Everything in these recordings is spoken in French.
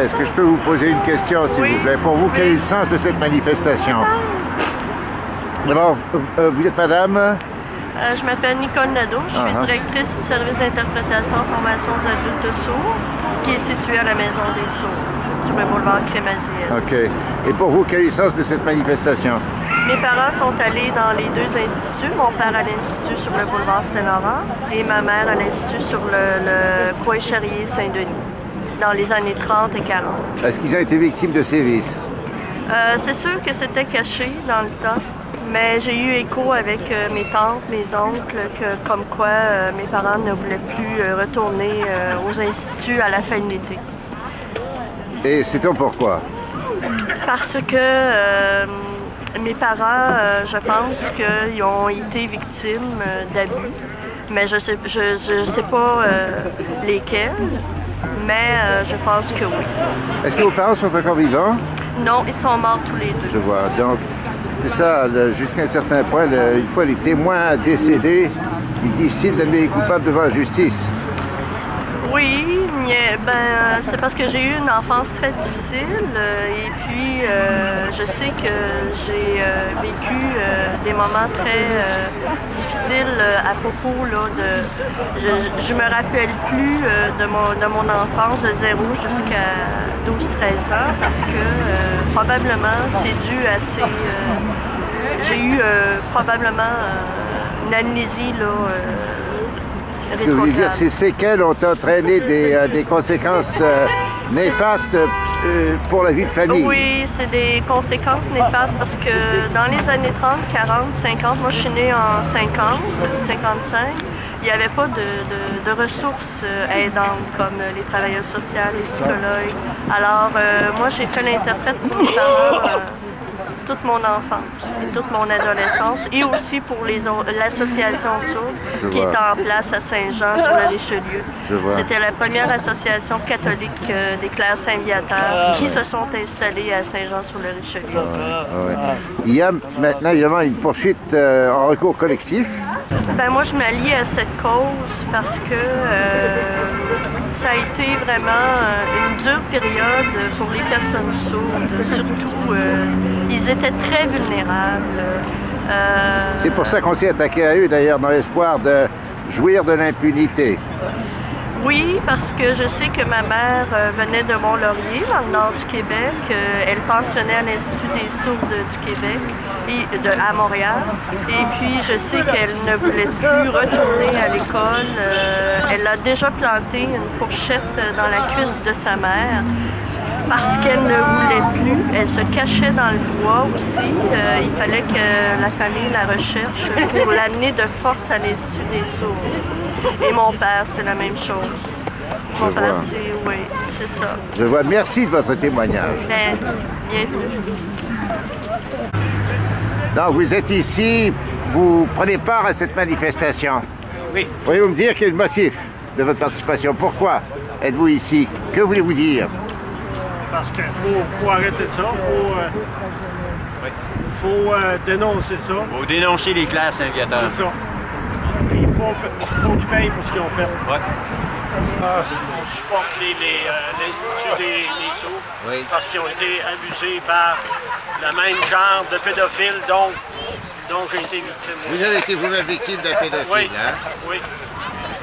Est-ce que je peux vous poser une question, s'il vous plaît? Pour vous, quel est le sens de cette manifestation? D'abord, vous êtes madame? Je m'appelle Nicole Nadeau, je suis directrice du service d'interprétation et formation aux adultes sourds, qui est situé à la Maison des sourds, sur le boulevard Crémazie-Est. OK. Et pour vous, quel est le sens de cette manifestation? Mes parents sont allés dans les deux instituts, mon père à l'institut sur le boulevard Saint-Laurent et ma mère à l'institut sur le Pointe-Charrier Saint-Denis, dans les années 30 et 40. Est-ce qu'ils ont été victimes de sévices? C'est sûr que c'était caché dans le temps. Mais j'ai eu écho avec mes tantes, mes oncles, que comme quoi mes parents ne voulaient plus retourner aux instituts à la fin de l'été. Et sait-on pourquoi? Parce que mes parents, je pense qu'ils ont été victimes d'abus, mais je sais pas lesquels, mais je pense que oui. Est-ce que vos parents sont encore vivants? Non, ils sont morts tous les deux. Je vois. Donc, c'est ça, jusqu'à un certain point, une fois les témoins décédés, il est difficile d'amener les coupables devant la justice. Oui, ben, c'est parce que j'ai eu une enfance très difficile et puis je sais que j'ai vécu des moments très difficiles à propos là, je me rappelle plus de mon enfance de 0 jusqu'à 12-13 ans parce que probablement c'est dû à ces... j'ai eu probablement une amnésie là, ce que vous voulez dire, ces séquelles ont entraîné des conséquences néfastes pour la vie de famille? Oui, c'est des conséquences néfastes parce que dans les années 30, 40, 50, moi je suis née en 50, 55, il n'y avait pas de ressources aidantes comme les travailleurs sociaux, les psychologues. Alors moi j'ai fait l'interprète pour mes parents toute mon enfance et toute mon adolescence et aussi pour l'association sourde qui est en place à Saint-Jean sur le Richelieu. C'était la première association catholique des clercs Saint-Viateur qui se sont installés à Saint-Jean sur le Richelieu. Il y a maintenant évidemment une poursuite en recours collectif. Ben moi je m'allie à cette cause parce que ça a été vraiment une dure période pour les personnes sourdes, surtout ils étaient très vulnérables. C'est pour ça qu'on s'est attaqué à eux d'ailleurs dans l'espoir de jouir de l'impunité. Oui, parce que je sais que ma mère venait de Mont-Laurier, dans le nord du Québec. Elle pensionnait à l'Institut des sourds du Québec, à Montréal. Et puis, je sais qu'elle ne voulait plus retourner à l'école. Elle a déjà planté une fourchette dans la cuisse de sa mère parce qu'elle ne voulait plus. Elle se cachait dans le bois aussi. Il fallait que la famille la recherche pour l'amener de force à l'Institut des sourds. Et mon père, c'est la même chose. Mon père, oui, c'est ça. Je vois. Merci de votre témoignage. Ben, bienvenue. Donc, vous êtes ici, vous prenez part à cette manifestation. Oui. Pourriez-vous me dire quel est le motif de votre participation? Pourquoi êtes-vous ici? Que voulez-vous dire? Parce qu'il faut arrêter ça, faut dénoncer ça. Il faut dénoncer les classes Saint-Viateur. C'est ça. Il faut qu'ils payent pour ce qu'ils ont fait. Ouais. On supporte l'Institut des sourds parce qu'ils ont été abusés par le même genre de pédophiles dont j'ai été victime. Vous avez été vous-même victime d'un pédophile, hein? Oui.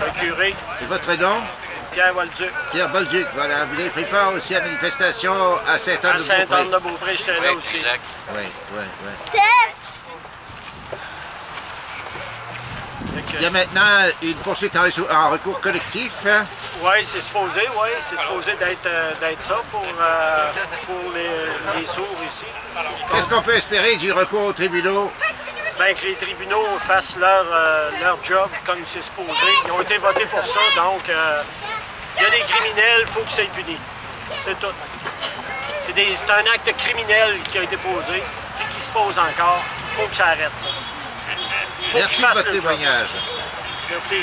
Le curé. Et votre nom? Pierre Bolduc. Pierre Bolduc, voilà. Vous avez pris part aussi à la manifestation à Sainte-Anne-de-Beaupré. À Sainte-Anne-de-Beaupré, j'étais là aussi. Exact. Oui. Il y a maintenant une poursuite en recours collectif. Oui, c'est supposé d'être ça pour les sourds ici. Qu'est-ce qu'on peut espérer du recours aux tribunaux? Bien, que les tribunaux fassent leur job comme c'est supposé. Ils ont été votés pour ça, donc il y a des criminels, il faut qu'ils soient punis. C'est tout. C'est un acte criminel qui a été posé, puis qui se pose encore. Il faut que ça arrête, ça. Merci de votre témoignage. Merci.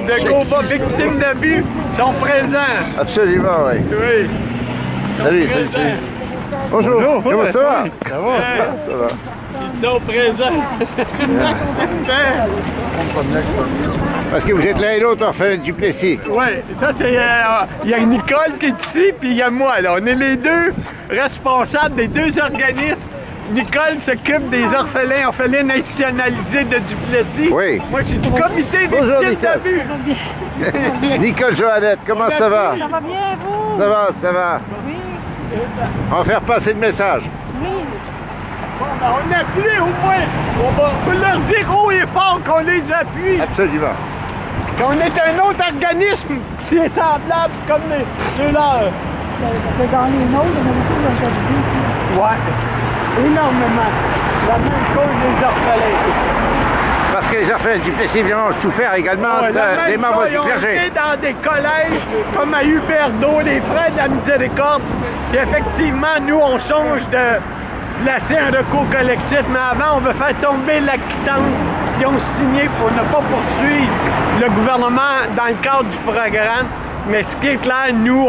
De combats victimes d'abus sont présents. Absolument, oui. Oui. Salut. Bonjour. Comment ça va? Ça va. Ils sont présents. Parce que vous êtes l'un et l'autre orphelin du Plessis. Oui, ça c'est... Il y a Nicole qui est ici, puis il y a moi. Là. On est les deux responsables des deux organismes. Nicole s'occupe des orphelins nationalisés de Duplessis. Oui. Moi, je suis du comité Bonjour, victime d'abus. Nicole Joannette, comment ça va? Ça va bien, vous? Ça va. Oui, On va faire passer le message. oui. Bon, ben, on appuie au moins. On peut leur dire haut et fort qu'on les appuie. Absolument. Qu'on est un autre organisme qui est semblable comme les leurs. Dans les nôtres, on a beaucoup d'organismes. Ouais, énormément. La même chose des orphelins. Parce que les orphelins du Plessis, évidemment, ont souffert également Ouais, la des même membres chose, du ils ont clergé. été dans des collèges comme à Huberdeau, les Frères de la Miséricorde. Et effectivement, nous, on change de placer un recours collectif, mais avant, on veut faire tomber la quittance qu'ils ont signé pour ne pas poursuivre le gouvernement dans le cadre du programme. Mais ce qui est clair, nous,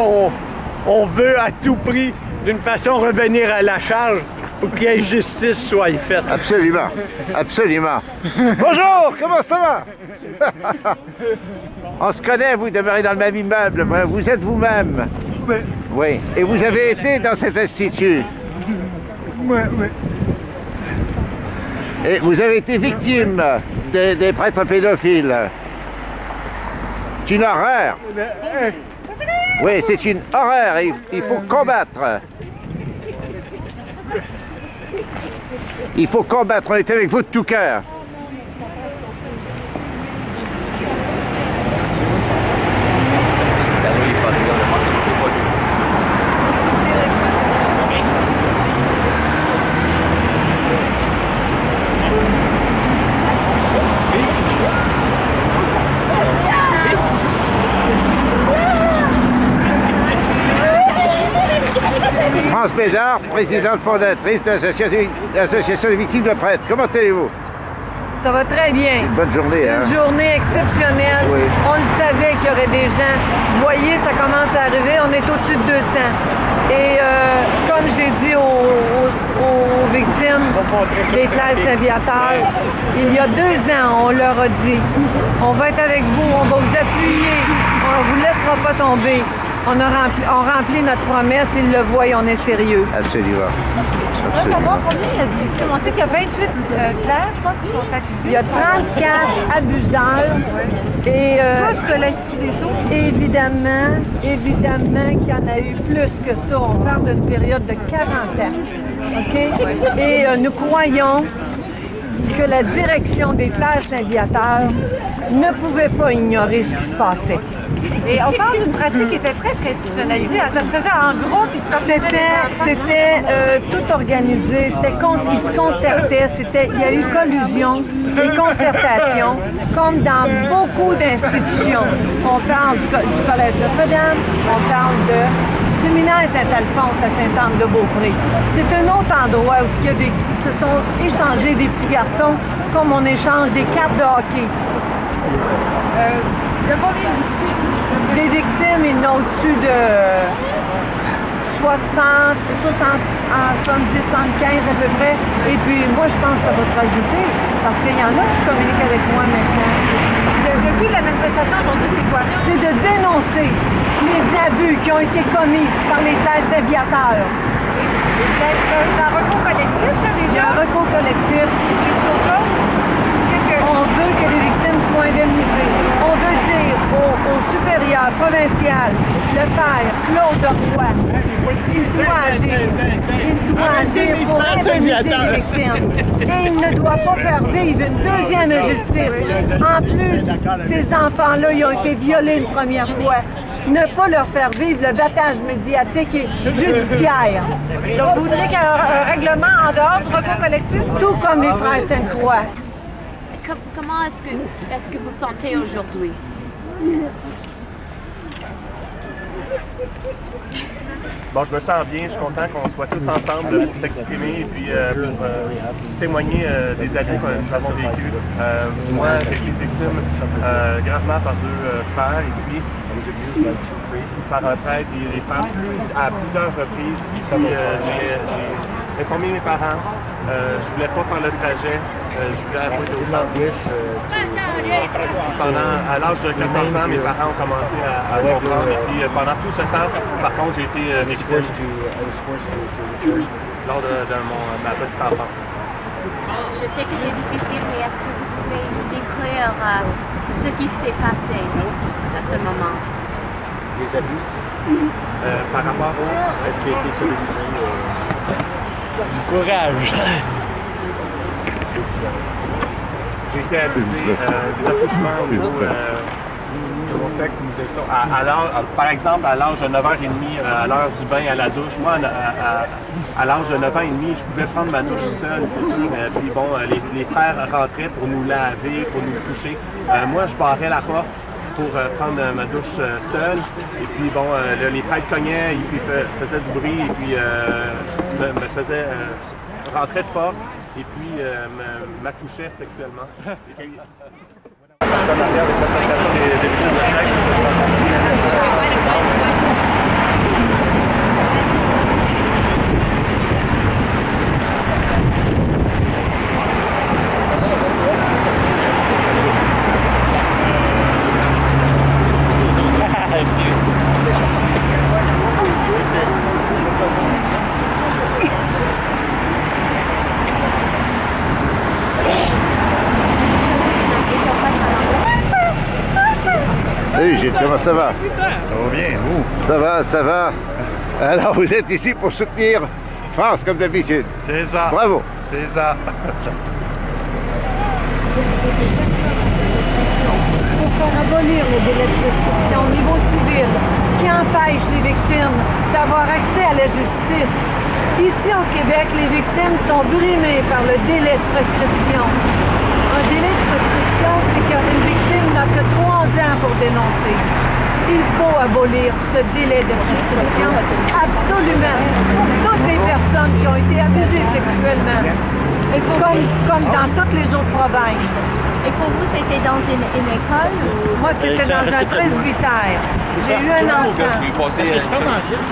on veut à tout prix, d'une façon, revenir à la charge pour qu'il y ait justice soit faite. Absolument. Bonjour, comment ça va? On se connaît, vous demeurez dans le même immeuble. Vous êtes vous-même. Oui. Et vous avez été dans cet institut. Oui. Et vous avez été victime des prêtres pédophiles. C'est une horreur. Oui, c'est une horreur. Il faut combattre. Il faut combattre. On est avec vous de tout cœur. France Bédard, présidente fondatrice de l'Association des victimes de prêtres. Comment allez-vous? Ça va très bien. Bonne journée, hein? Une journée exceptionnelle. Oui. On le savait qu'il y aurait des gens. Vous voyez, ça commence à arriver. On est au-dessus de 200. Et comme j'ai dit aux victimes des classes aviateurs, il y a 2 ans, on leur a dit, on va être avec vous, on va vous appuyer, on ne vous laissera pas tomber. On remplit notre promesse, ils le voient et on est sérieux. Absolument. Je voudrais savoir combien il y a de victimes. On sait qu'il y a 28 clercs, je pense, qui sont accusés. Il y a 34 abuseurs. Et Tous de l'Institut des Sceaux. évidemment qu'il y en a eu plus que ça. On parle d'une période de 40 ans. OK? Et nous croyons que la direction des classes aviateurs ne pouvait pas ignorer ce qui se passait. Et on parle d'une pratique qui était presque institutionnalisée. Ça se faisait en groupe, ils se partageaient C'était tout organisé, ils se concertaient, il y a eu collusion et concertation, comme dans beaucoup d'institutions. On parle du Collège Notre-Dame, on parle du séminaire Saint-Alphonse à Sainte-Anne-de-Beaupré. C'est un autre endroit où il y a se sont échangés des petits garçons comme on échange des cartes de hockey. Il y a combien de victimes? Les victimes, ils n'ont au-dessus de 70, 75 à peu près. Et puis moi, je pense que ça va se rajouter parce qu'il y en a qui communiquent avec moi maintenant. Le but de la manifestation aujourd'hui, c'est quoi? C'est de dénoncer les abus qui ont été commis par les classes aviateurs. C'est un recours collectif, là, Il y déjà? a un recours collectif. Voulez-vous d'autres choses? Qu'est-ce provincial, le père, Claude Roy, il doit agir pour indemniser les victimes. Et il ne doit pas faire vivre une deuxième injustice. En plus, ces enfants-là, ils ont été violés une première fois. Ne pas leur faire vivre le battage médiatique et judiciaire. Donc, vous voudrez qu'il y ait un règlement en dehors du recours collectif? Tout comme les frères Sainte-Croix. Comment est-ce que vous sentez aujourd'hui? Bon, je me sens bien, je suis content qu'on soit tous ensemble pour s'exprimer et puis pour témoigner des abus que nous avons vécus. Moi, j'ai été victime gravement par deux frères et puis par un frère et les femmes à plusieurs reprises. J'ai informé mes parents, je voulais pas faire le trajet, je voulais avoir à l'âge de 14 ans, mes parents ont commencé à comprendre et puis pendant tout ce temps, par contre, j'ai été victime lors de ma petite enfance. Je sais que c'est difficile, mais est-ce que vous pouvez nous décrire ce qui s'est passé à ce moment? Les abus? Par rapport à est-ce qu'il a été sodomisé? Du courage! J'ai été abusé, des accouchements au niveau de mon sexe. Par exemple, à l'âge de 9h30, à l'heure du bain, à la douche, moi, à l'âge de 9 ans et demi, je pouvais prendre ma douche seule, c'est sûr. Puis bon, les frères rentraient pour nous laver, pour nous coucher. Moi, je barrais la porte pour prendre ma douche seule. Et puis bon, les frères cognaient, et puis faisaient du bruit, et puis me faisaient rentrer de force. Et puis m'accouchait sexuellement. Et puis, partenariat avec l'association des victimes de sexe. Salut Gilles, comment ça va? Ça va bien, vous? Ça va, ça va. Alors vous êtes ici pour soutenir France comme d'habitude. C'est ça. Bravo. C'est ça. Pour faire abolir le délai de prescription au niveau civil qui empêche les victimes d'avoir accès à la justice. Ici au Québec, les victimes sont brimées par le délai de prescription. Un délai de prescription, c'est qu'une victime n'a que 3 ans pour dénoncer. Il faut abolir ce délai de prescription absolument pour toutes les personnes qui ont été abusées sexuellement, et comme dans toutes les autres provinces. Et pour vous, c'était dans une école? Moi, c'était dans un presbytère. J'ai eu un enfant.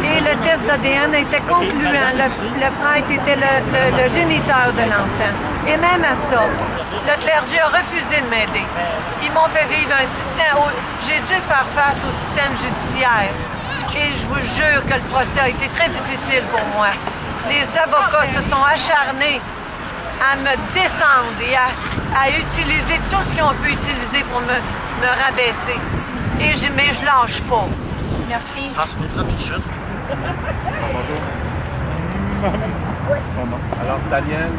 Et le test d'ADN était concluant. Le prêtre était le géniteur de l'enfant. Et même à ça, le clergé a refusé de m'aider. Ils m'ont fait vivre un système où j'ai dû faire face au système judiciaire. Et je vous jure que le procès a été très difficile pour moi. Les avocats se sont acharnés à me descendre et à utiliser tout ce qu'ils ont pu utiliser pour me rabaisser. Mais je lâche pas. Merci. Passez-moi tout de suite. Bonjour. Son nom. Alors, Daniel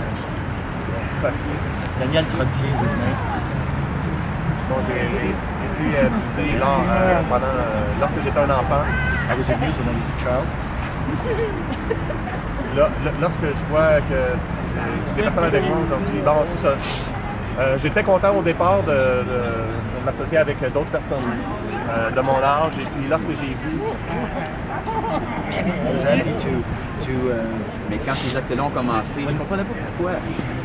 Trottier. Daniel Trottier, c'est ça. Bon, j'ai été abusé lorsque j'étais un enfant. I was abused when I was a child. Lorsque je vois que c'est des personnes avec moi aujourd'hui, bon, c'est ça. J'étais content au départ de m'associer avec d'autres personnes de mon âge, et puis lorsque j'ai vu... Mais quand ces actes-là ont commencé, je ne comprenais pas pourquoi.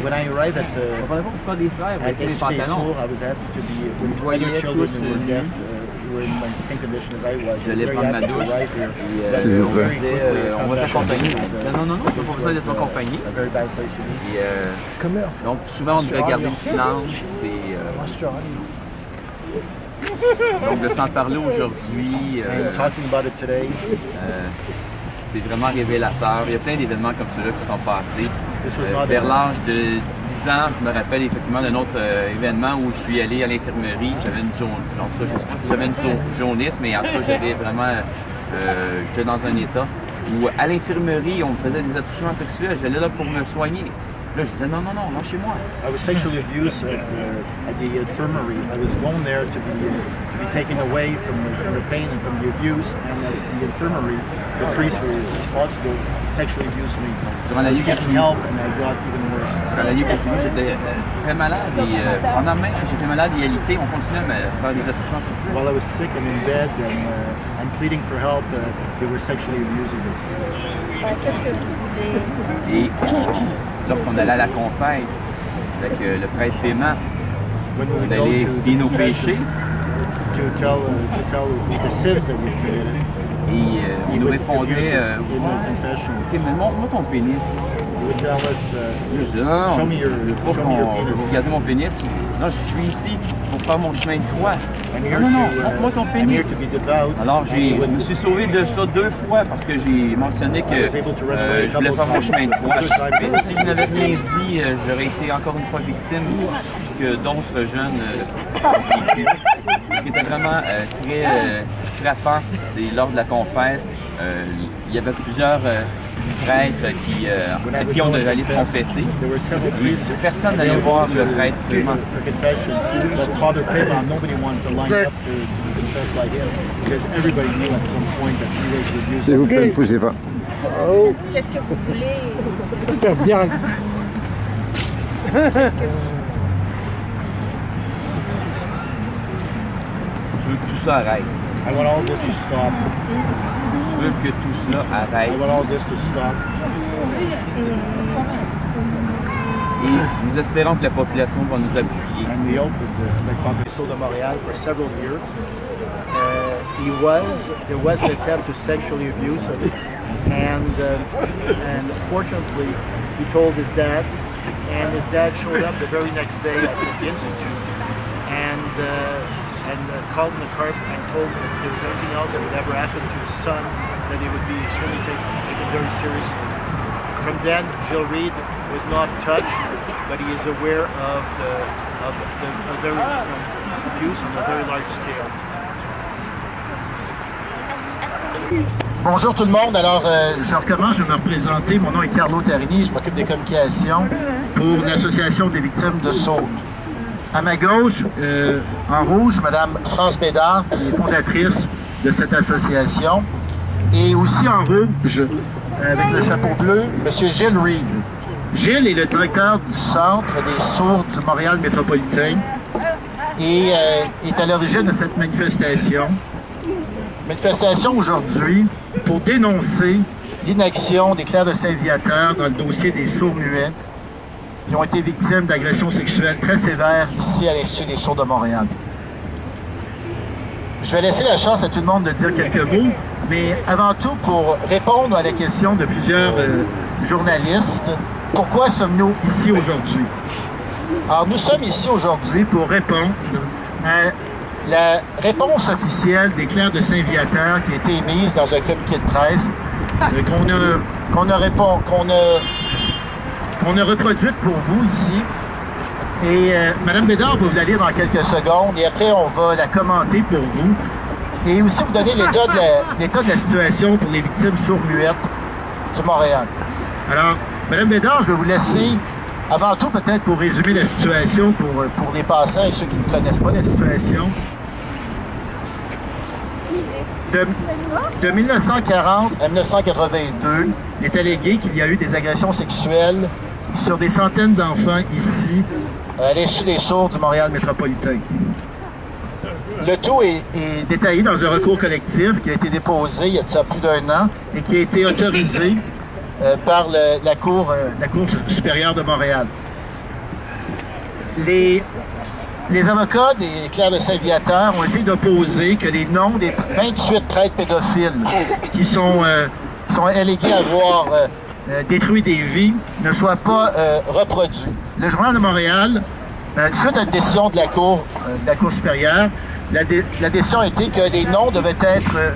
When I arrived at the... Je ne comprenais pas pourquoi des frères at baissaient les pantalons. I was happy to be with other children who were deaf, who were in the same condition as I was. J'allais prendre ma douche, puis on va t'accompagner. Non, t'as pas besoin d'être accompagné. Donc souvent on devait garder le silence. Donc de s'en parler aujourd'hui, c'est vraiment révélateur. Il y a plein d'événements comme ceux-là qui sont passés. vers l'âge de 10 ans, je me rappelle effectivement d'un autre événement où je suis allé à l'infirmerie. J'avais une jaunisse, en tout cas, je ne sais pas si j'avais une jaunisse, mais en tout cas, j'avais vraiment, j'étais dans un état où à l'infirmerie, on me faisait des attouchements sexuels. J'allais là pour me soigner. Là, je disais non, chez moi. I was sexually abused at the infirmary. I was going there to be taken away from the pain and from the abuse, and at the infirmary, the priests were responsible sexually abused me. Durant la nuit qui Seeking help, and I got even worse. Durant la nuit qui suivit, j'étais très malade et pendant même j'étais malade et alité, on continuait à me faire des attouchements sexuels. While I was sick and in bed and I'm pleading for help, they were sexually abusing me. Qu'est-ce que vous voulez? Et lorsqu'on allait à la confesse avec le prêtre Paiement, on allait expier nos péchés. To tell the sins that we committed. Et il nous répondait, ok, mais montre-moi ton pénis. Je disais, non, je ne veux pas qu'on regarde mon pénis. Non, je suis ici pour faire mon chemin de croix. Non, montre-moi ton pénis. Alors, je me suis sauvé de ça 2 fois parce que j'ai mentionné que je voulais faire mon chemin de croix. Mais si je n'avais rien dit, j'aurais été encore une fois victime que d'autres jeunes ont vécu. Ce qui était vraiment très frappant, c'est lors de la confesse, il y avait plusieurs prêtres à qui on devait aller se confesser. Et personne n'allait voir le prêtre. S'il vous plaît, ne poussez pas. Qu'est-ce que vous voulez? Bien. Je veux que tout ça arrête. I want all this to stop. Je veux que tout cela arrête. I want all this to stop. Et nous espérons que la population va nous appuyer. And we hope that the Congresso de Montréal for several years. There was an attempt to sexually abuse him, and fortunately he told his dad, and his dad showed up the very next day at the institute and called in the car and told him if there was anything else that would ever happen to his son, that he would be extremely taken very seriously. From then, Jill Reid was not touched, but he is aware of the very abuse on a very large scale. Bonjour tout le monde, alors je recommence, je vais me représenter, mon nom est Carlo Tarini, je m'occupe des communications pour l'Association des victimes de Saulnes. À ma gauche, en rouge, Mme France Bédard, qui est fondatrice de cette association, et aussi en rouge, avec le chapeau bleu, M. Gilles Reid. Gilles est le directeur du Centre des sourds du Montréal métropolitain et est à l'origine de cette manifestation. Manifestation aujourd'hui pour dénoncer l'inaction des clercs de Saint-Viateur dans le dossier des sourds-muets qui ont été victimes d'agressions sexuelles très sévères ici à l'Institut des sourds de Montréal. Je vais laisser la chance à tout le monde de dire quelques mots, mais avant tout pour répondre à la question de plusieurs journalistes, pourquoi sommes-nous ici aujourd'hui? Alors nous sommes ici aujourd'hui pour répondre à la réponse officielle des clercs de Saint-Viateur qui a été émise dans un communiqué de presse qu'on a reproduite pour vous ici. Et Mme Bédard va vous la lire dans quelques secondes et après on va la commenter pour vous. Et aussi vous donner l'état de la situation pour les victimes sourds-muettes du Montréal. Alors, Mme Bédard, je vais vous laisser, avant tout peut-être pour résumer la situation pour les passants et ceux qui ne connaissent pas la situation. De 1940 à 1982, il est allégué qu'il y a eu des agressions sexuelles sur des centaines d'enfants ici, à l'Institut des sourds du Montréal métropolitain. Le tout est détaillé dans un recours collectif qui a été déposé il y a de ça plus d'1 an et qui a été autorisé par la Cour supérieure de Montréal. Les avocats des clercs de Saint-Viateur ont essayé d'opposer que les noms des 28 prêtres pédophiles qui sont allégués avoir détruit des vies ne soient pas reproduits. Le Journal de Montréal, suite à une décision de la Cour supérieure, la décision a été que les noms devaient être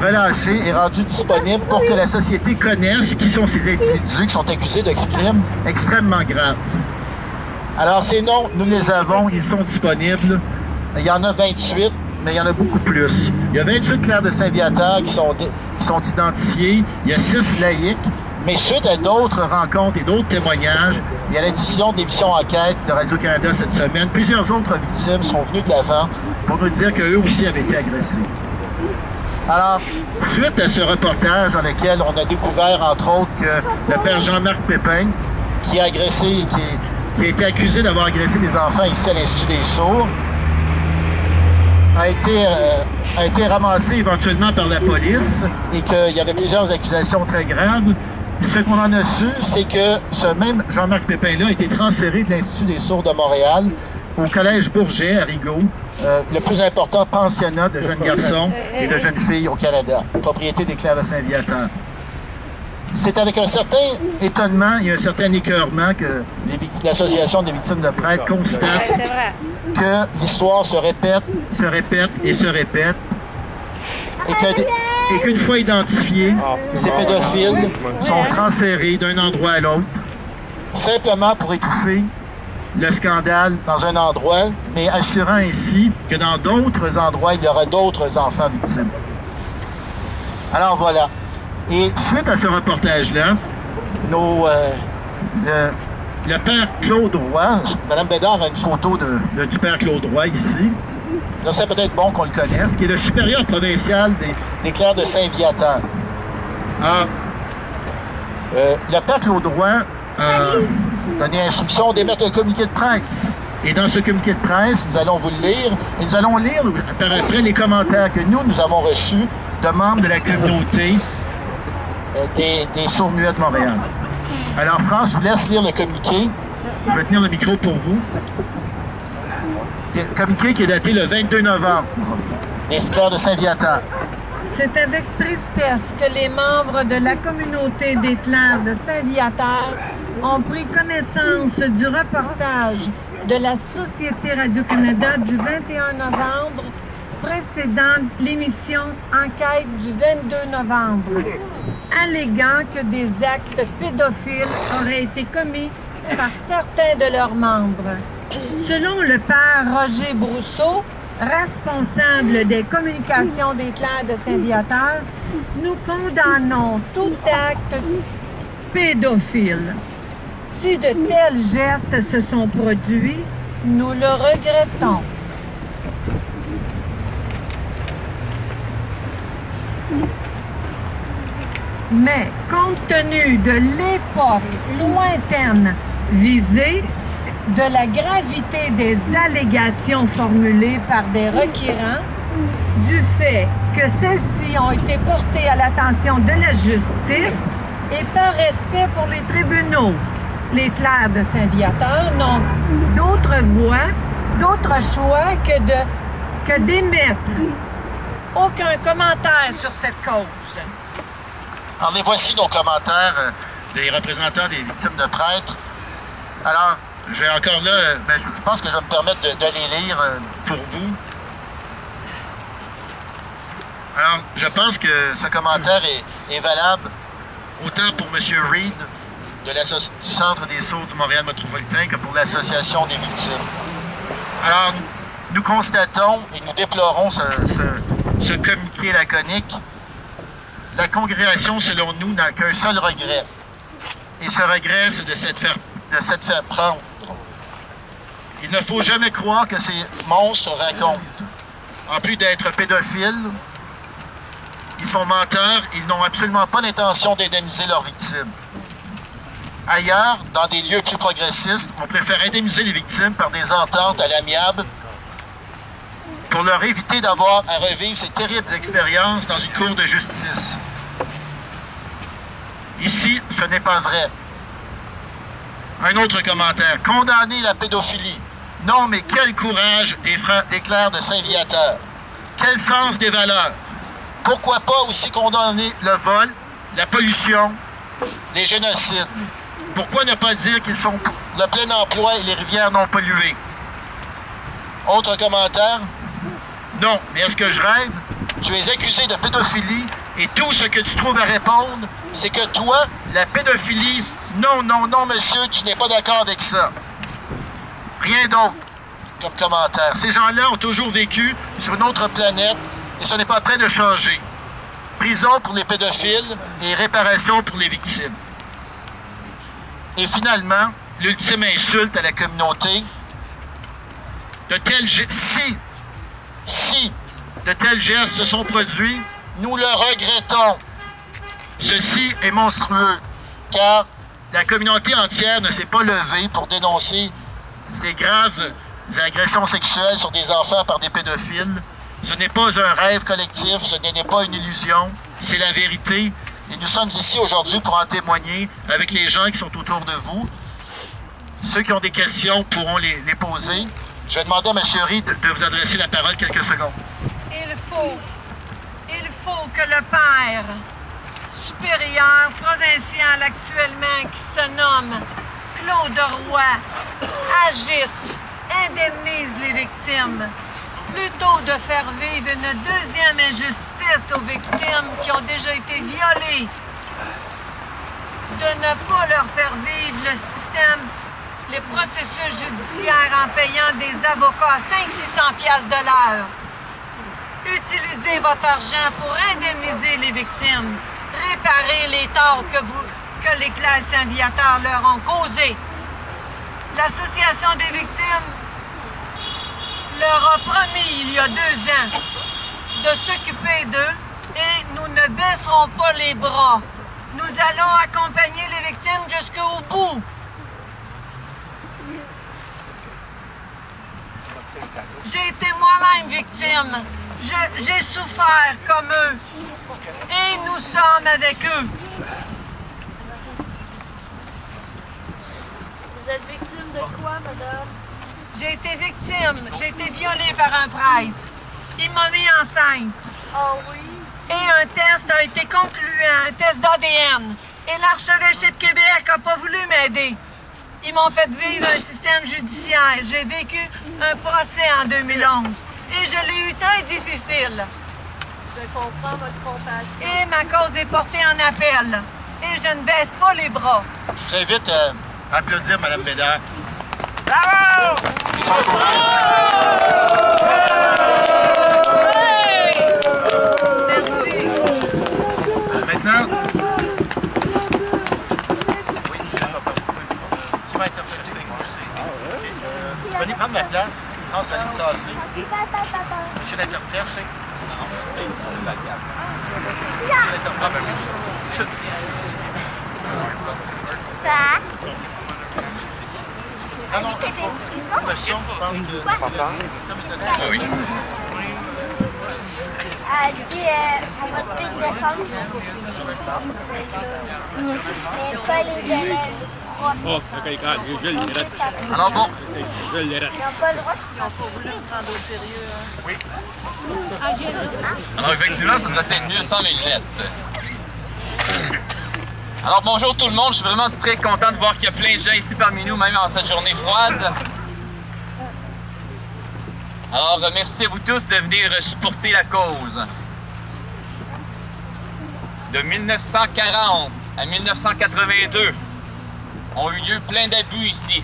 relâchés et rendus disponibles pour que la société connaisse qui sont ces individus qui sont accusés de crimes extrêmement graves. Alors, ces noms, nous les avons, ils sont disponibles. Il y en a 28, mais il y en a beaucoup plus. Il y a 28 clercs de Saint-Viateur qui sont identifiés. Il y a 6 laïcs. Mais suite à d'autres rencontres et d'autres témoignages, il y a l'édition de l'émission Enquête de Radio-Canada cette semaine. Plusieurs autres victimes sont venues de l'avant pour nous dire qu'eux aussi avaient été agressés. Alors, suite à ce reportage dans lequel on a découvert, entre autres, que le père Jean-Marc Pépin, qui a agressé et qui a été accusé d'avoir agressé des enfants ici à l'Institut des sourds, a été ramassé éventuellement par la police et qu'il y avait plusieurs accusations très graves. Ce qu'on en a su, c'est que ce même Jean-Marc Pépin-là a été transféré de l'Institut des sourds de Montréal au Collège Bourget à Rigaud, le plus important pensionnat de jeunes garçons et de jeunes filles au Canada, propriété des clercs de Saint-Viateur. C'est avec un certain étonnement et un certain écœurement que l'Association des victimes de prêtres constate que l'histoire se répète et se répète, et qu'une fois identifiés, ces pédophiles sont transférés d'un endroit à l'autre, simplement pour étouffer le scandale dans un endroit, mais assurant ainsi que dans d'autres endroits, il y aura d'autres enfants victimes. Alors voilà. Et suite à ce reportage-là, le père Claude Roy, Mme Bédard a une photo du père Claude Roy ici, là c'est peut-être bon qu'on le connaisse, qui est le supérieur provincial des clercs de Saint-Viateur. Le père Claude Roy a donné instruction d'émettre un communiqué de presse. Et dans ce communiqué de presse, nous allons vous le lire, et nous allons lire par après les commentaires que nous avons reçus de membres de la communauté des sourds-muets de Montréal. Alors, France, je vous laisse lire le communiqué. Je vais tenir le micro pour vous. Le communiqué qui est daté le 22 novembre des clercs de Saint-Viateur. C'est avec tristesse que les membres de la communauté des clercs de Saint-Viateur ont pris connaissance du reportage de la Société Radio-Canada du 21 novembre précédant l'émission Enquête du 22 novembre, alléguant que des actes pédophiles auraient été commis par certains de leurs membres. Selon le père Roger Brousseau, responsable des communications des clercs de Saint-Viateur, nous condamnons tout acte pédophile. Si de tels gestes se sont produits, nous le regrettons. Mais compte tenu de l'époque lointaine visée, de la gravité des allégations formulées par des requérants, du fait que celles-ci ont été portées à l'attention de la justice et par respect pour les tribunaux, les clercs de Saint-Viateur n'ont d'autre voie, d'autre choix que d'émettre aucun commentaire sur cette cause. Alors, les voici nos commentaires des représentants des victimes de prêtres. Alors, je vais encore là, je pense que je vais me permettre de les lire pour vous. Alors, je pense que ce commentaire est valable autant pour M. Reed du Centre des sourds du Montréal métropolitain que pour l'Association des victimes. Alors, nous constatons et nous déplorons ce communiqué laconique. La congrégation, selon nous, n'a qu'un seul regret. Et ce regret, c'est de s'être fait prendre. Il ne faut jamais croire que ces monstres racontent. En plus d'être pédophiles, ils sont menteurs, ils n'ont absolument pas l'intention d'indemniser leurs victimes. Ailleurs, dans des lieux plus progressistes, on préfère indemniser les victimes par des ententes à l'amiable pour leur éviter d'avoir à revivre ces terribles expériences dans une cour de justice. Ici, ce n'est pas vrai. Un autre commentaire. Condamner la pédophilie. Non, mais quel courage des clercs de Saint-Viateur. Quel sens des valeurs. Pourquoi pas aussi condamner le vol, la pollution, les génocides. Pourquoi ne pas dire qu'ils sont le plein emploi et les rivières non polluées? Autre commentaire. Non, mais est-ce que je rêve? Tu es accusé de pédophilie et tout ce que tu trouves à répondre, c'est que toi, la pédophilie, non, non, non, monsieur, tu n'es pas d'accord avec ça. Rien d'autre comme commentaire. Ces gens-là ont toujours vécu sur une autre planète et ce n'est pas prêt de changer. Prison pour les pédophiles et réparation pour les victimes. Et finalement, l'ultime insulte à la communauté, si de tels gestes se sont produits, nous le regrettons. Ceci est monstrueux, car la communauté entière ne s'est pas levée pour dénoncer ces graves agressions sexuelles sur des enfants par des pédophiles. Ce n'est pas un rêve collectif, ce n'est pas une illusion, c'est la vérité. Et nous sommes ici aujourd'hui pour en témoigner avec les gens qui sont autour de vous. Ceux qui ont des questions pourront les poser. Je vais demander à M. Reed de vous adresser la parole quelques secondes. Il faut que le père supérieur provincial actuellement qui se nomme Claude Roy agisse, indemnise les victimes, plutôt de faire vivre une deuxième injustice aux victimes qui ont déjà été violées, de ne pas leur faire vivre le système, les processus judiciaires en payant des avocats à 500-600 piastres de l'heure. Utilisez votre argent pour indemniser les victimes, réparer les torts que les classes aviateurs leur ont causés. L'Association des victimes leur a promis il y a 2 ans de s'occuper d'eux et nous ne baisserons pas les bras. Nous allons accompagner les victimes jusqu'au bout. J'ai été moi-même victime. J'ai souffert comme eux. Et nous sommes avec eux. Vous êtes victime de quoi, madame? J'ai été victime. J'ai été violée par un prêtre. Il m'a mis enceinte. Oh oui? Et un test a été concluant, un test d'ADN. Et l'archevêché de Québec n'a pas voulu m'aider. Ils m'ont fait vivre un système judiciaire. J'ai vécu un procès en 2011. Et je l'ai eu très difficile. Je comprends votre compassion. Et ma cause est portée en appel. Et je ne baisse pas les bras. Je vous invite à applaudir Mme Bédard. Bravo! Ils sont au courant. Merci. Maintenant, oui, tu vas interpréter. Venez prendre ma place. France va nous tasser. Monsieur l'interprète, c'est... Monsieur l'interprète, ah non, le son, je pense que... Oui. Elle dit, on va se défendre. Mais pas les élèves. Alors bon. Ils n'ont pas le droit. Ils n'ont pas voulu me prendre au sérieux. Hein? Oui. Alors effectivement, ça serait peut-être mieux sans mes lunettes. Alors bonjour tout le monde, je suis vraiment très content de voir qu'il y a plein de gens ici parmi nous, même en cette journée froide. Alors merci à vous tous de venir supporter la cause. De 1940 à 1982, ont eu lieu plein d'abus ici.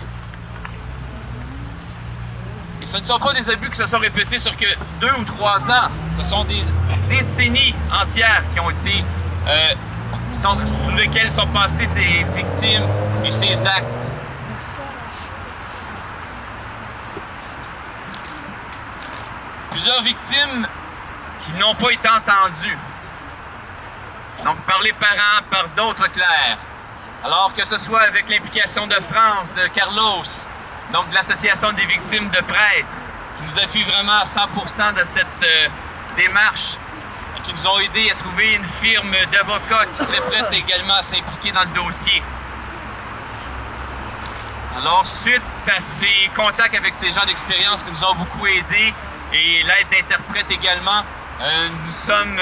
Et ce ne sont pas des abus qui se sont répétés sur que 2 ou 3 ans. Ce sont des décennies entières qui ont été, sous lesquelles sont passées ces victimes et ces actes. Plusieurs victimes qui n'ont pas été entendues. Donc par les parents, par d'autres clercs. Alors que ce soit avec l'implication de France, de Carlos, donc de l'Association des victimes de prêtres, qui nous appuie vraiment à 100% de cette démarche, et qui nous ont aidé à trouver une firme d'avocats qui serait prête également à s'impliquer dans le dossier. Alors, suite à ces contacts avec ces gens d'expérience qui nous ont beaucoup aidés, et l'aide d'interprètes également, nous sommes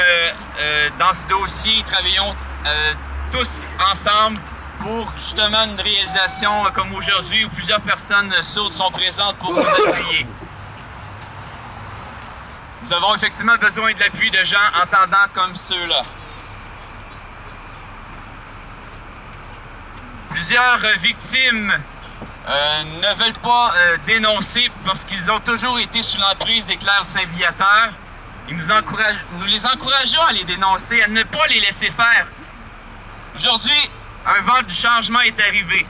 dans ce dossier, travaillons tous ensemble pour justement une réalisation comme aujourd'hui où plusieurs personnes sourdes sont présentes pour nous appuyer. Nous avons effectivement besoin de l'appui de gens entendants comme ceux-là. Plusieurs victimes ne veulent pas dénoncer parce qu'ils ont toujours été sous l'emprise des clercs saint-viateurs. Nous les encourageons à les dénoncer, à ne pas les laisser faire. Aujourd'hui, un vent du changement est arrivé.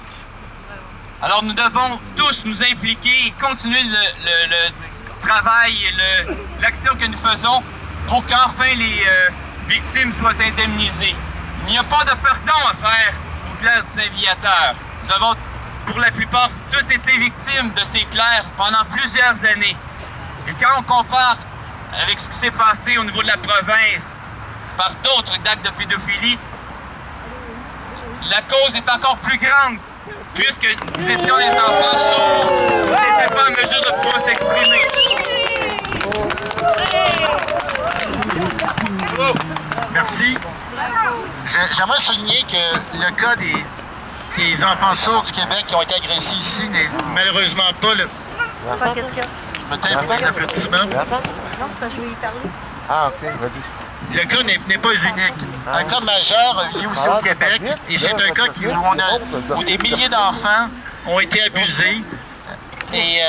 Alors nous devons tous nous impliquer et continuer le travail et l'action que nous faisons pour qu'enfin les victimes soient indemnisées. Il n'y a pas de pardon à faire aux clercs du Saint-Viateur. Nous avons pour la plupart tous été victimes de ces clercs pendant plusieurs années. Et quand on compare avec ce qui s'est passé au niveau de la province par d'autres actes de pédophilie, la cause est encore plus grande puisque nous étions des enfants sourds, nous n'étions pas en mesure de pouvoir s'exprimer. Merci. J'aimerais souligner que le cas des enfants sourds du Québec qui ont été agressés ici n'est malheureusement pas le... Qu'est-ce qu'il y a? Peut-être pour les applaudissements. Non, c'est parce que je vais y parler. Ah, ok, vas-y. Le cas n'est pas unique. Un cas majeur a eu lieu aussi au Québec, et c'est un cas où des milliers d'enfants ont été abusés. Et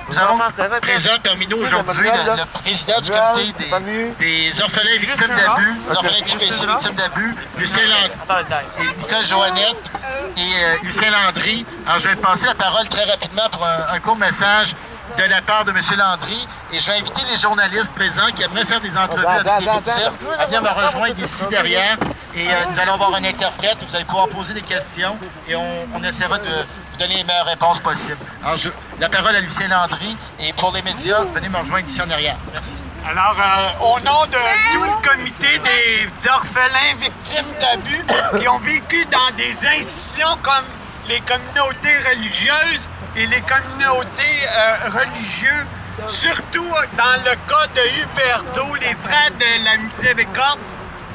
nous avons présent parmi nous aujourd'hui le président du comité des orphelins victimes d'abus, des orphelins du QPC victimes d'abus, Lucien Landry, et Nicole Joannette et Lucien Landry. Alors je vais passer la parole très rapidement pour un court message de la part de M. Landry, et je vais inviter les journalistes présents qui aimeraient faire des entrevues avec des victimes à venir me rejoindre ici derrière, et nous allons avoir un interprète, vous allez pouvoir poser des questions et on essaiera de vous donner les meilleures réponses possibles. Alors, la parole à Lucien Landry, et pour les médias, venez me rejoindre ici en arrière. Merci. Alors, au nom de tout le comité des orphelins victimes d'abus qui ont vécu dans des institutions comme les communautés religieuses et les communautés religieuses, surtout dans le cas de Huberdeau, les frères de la Miséricorde.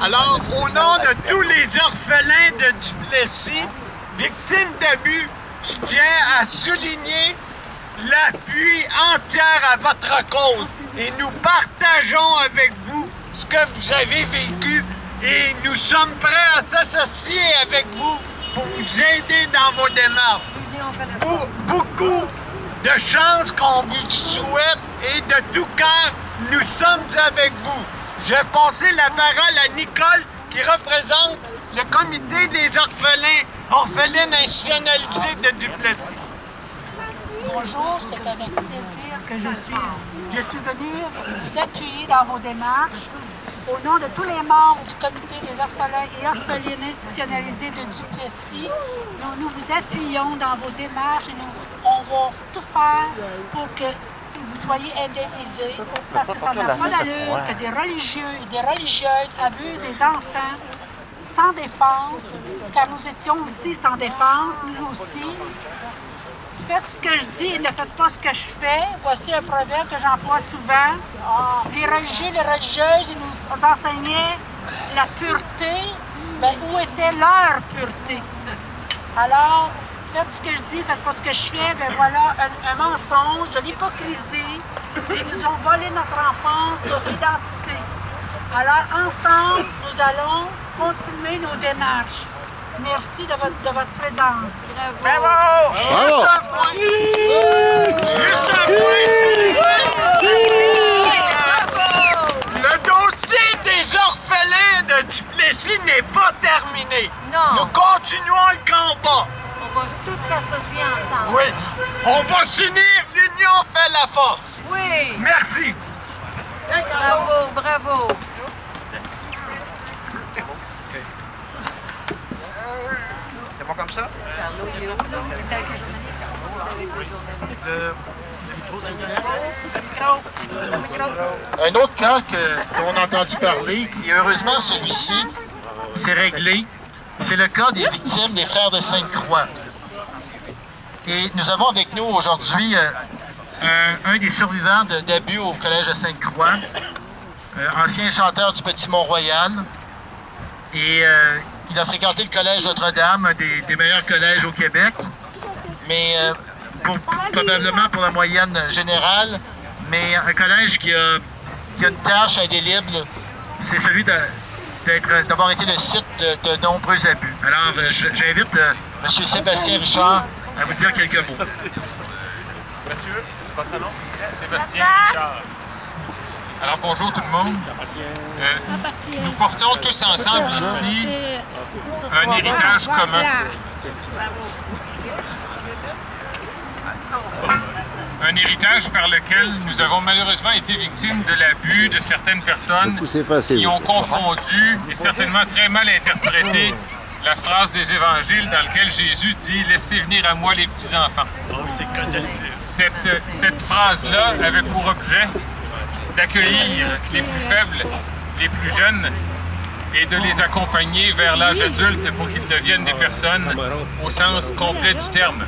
Alors, au nom de tous les orphelins de Duplessis, victimes d'abus, je tiens à souligner l'appui entier à votre cause. Et nous partageons avec vous ce que vous avez vécu et nous sommes prêts à s'associer avec vous pour vous aider dans vos démarches. Beaucoup de chance qu'on vous souhaite et de tout cœur, nous sommes avec vous. Je vais passer la parole à Nicole qui représente le comité des orphelines institutionnalisées de Duplessis. Bonjour, c'est avec plaisir que je suis venue vous appuyer dans vos démarches. Au nom de tous les membres du comité des orphelins et orphelines institutionnalisées de Duplessis, nous vous appuyons dans vos démarches et on va tout faire pour que vous soyez indemnisés, parce que ça n'a pas d'allure que des religieux et des religieuses abusent des enfants sans défense, car nous étions aussi sans défense, nous aussi. Faites ce que je dis et ne faites pas ce que je fais. Voici un proverbe que j'emploie souvent. Les religieux et les religieuses, ils nous enseignaient la pureté. Bien, où était leur pureté? Alors, faites ce que je dis, faites pas ce que je fais. Bien voilà, un mensonge, de l'hypocrisie. Ils nous ont volé notre enfance, notre identité. Alors, ensemble, nous allons continuer nos démarches. Merci de votre présence. Bravo! Bravo! Juste un point! Le dossier des orphelins de Duplessis n'est pas terminé. Non. Nous continuons le combat. On va tous s'associer ensemble. Oui. On va s'unir. L'union fait la force. Oui. Merci. Bravo, bravo. C'est bon comme ça? Un autre cas qu'on a entendu parler, qui heureusement celui-ci s'est réglé, c'est le cas des victimes des Frères de Sainte-Croix. Et nous avons avec nous aujourd'hui un des survivants d'abus au Collège de Sainte-Croix, ancien chanteur du Petit Mont-Royal. Et il a fréquenté le Collège Notre-Dame, un des meilleurs collèges au Québec, mais probablement pour la moyenne générale, mais un collège qui a qui a une tâche indélébile, c'est celui d'avoir été le site de nombreux abus. Alors, j'invite M. Sébastien Richard à vous dire quelques mots. Monsieur, votre nom, c'est Sébastien Richard. Alors, bonjour tout le monde. Nous portons tous ensemble ici un héritage commun. Un héritage par lequel nous avons malheureusement été victimes de l'abus de certaines personnes qui ont confondu et certainement très mal interprété la phrase des évangiles dans laquelle Jésus dit « Laissez venir à moi les petits-enfants ». Cette phrase-là avait pour objet d'accueillir les plus faibles, les plus jeunes, et de les accompagner vers l'âge adulte pour qu'ils deviennent des personnes au sens complet du terme.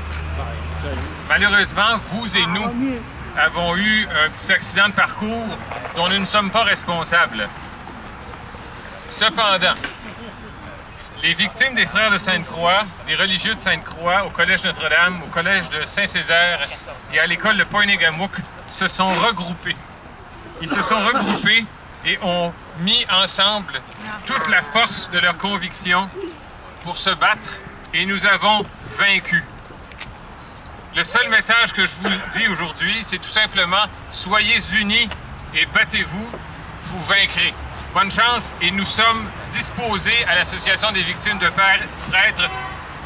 Malheureusement, vous et nous avons eu un petit accident de parcours dont nous ne sommes pas responsables. Cependant, les victimes des Frères de Sainte-Croix, les religieux de Sainte-Croix au Collège Notre-Dame, au Collège de Saint-Césaire et à l'école de Pointe-Négamouk se sont regroupés. Ils se sont regroupés et ont mis ensemble toute la force de leur conviction pour se battre et nous avons vaincu. Le seul message que je vous dis aujourd'hui, c'est tout simplement « Soyez unis et battez-vous, vous vaincrez ». Bonne chance et nous sommes disposés à l'Association des victimes de prêtres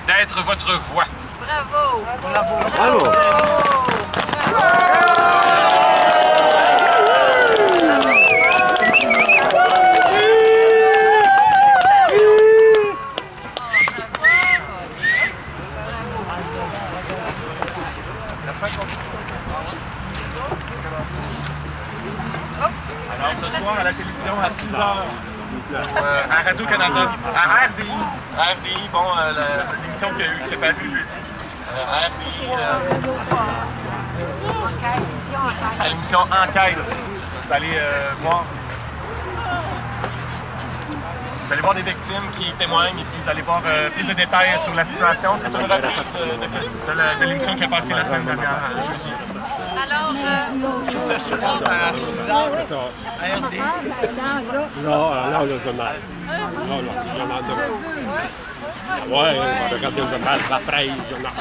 d'être votre voix. Bravo! Bravo! Bravo! Alors ce soir à la télévision à 6h, à Radio-Canada, à RDI, bon, l'émission qui est parue jeudi. À RDI, à l'émission Enquête, vous allez voir des victimes qui témoignent et puis vous allez voir plus de détails sur la situation. C'est une reprise de l'émission qui a passé la semaine dernière, jeudi. Alors, ce soir à 6h, à RD. Non, là, le journal. Non, le journal de... Ouais, on va regarder le journal après, le journal.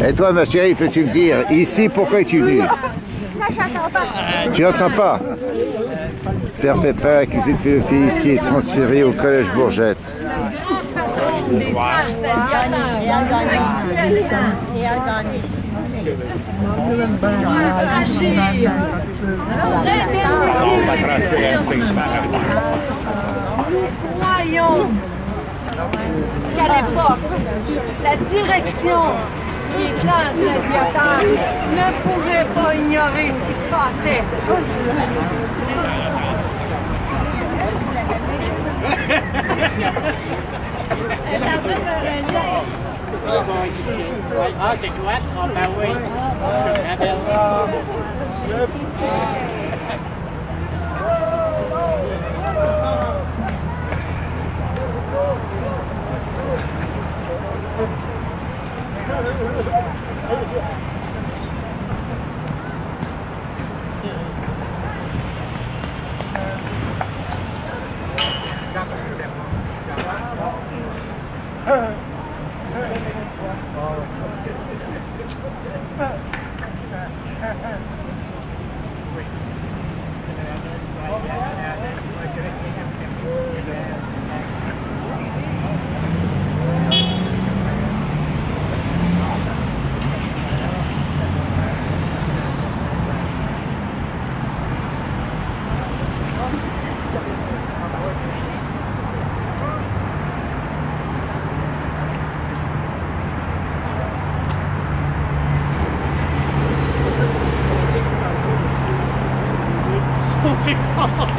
Et toi, ma chérie, peux-tu me dire, ici, pourquoi es-tu venu? Tu n'entends pas? Père Pépin, accusé de pédophilie ici, est transféré au Collège Bourgette. Il a gagné. Croyons qu'à l'époque, la direction des classes gladiateurs ne pouvait pas ignorer ce qui se passait. Ah, c'est quoi? Ah, ben oui. Oh,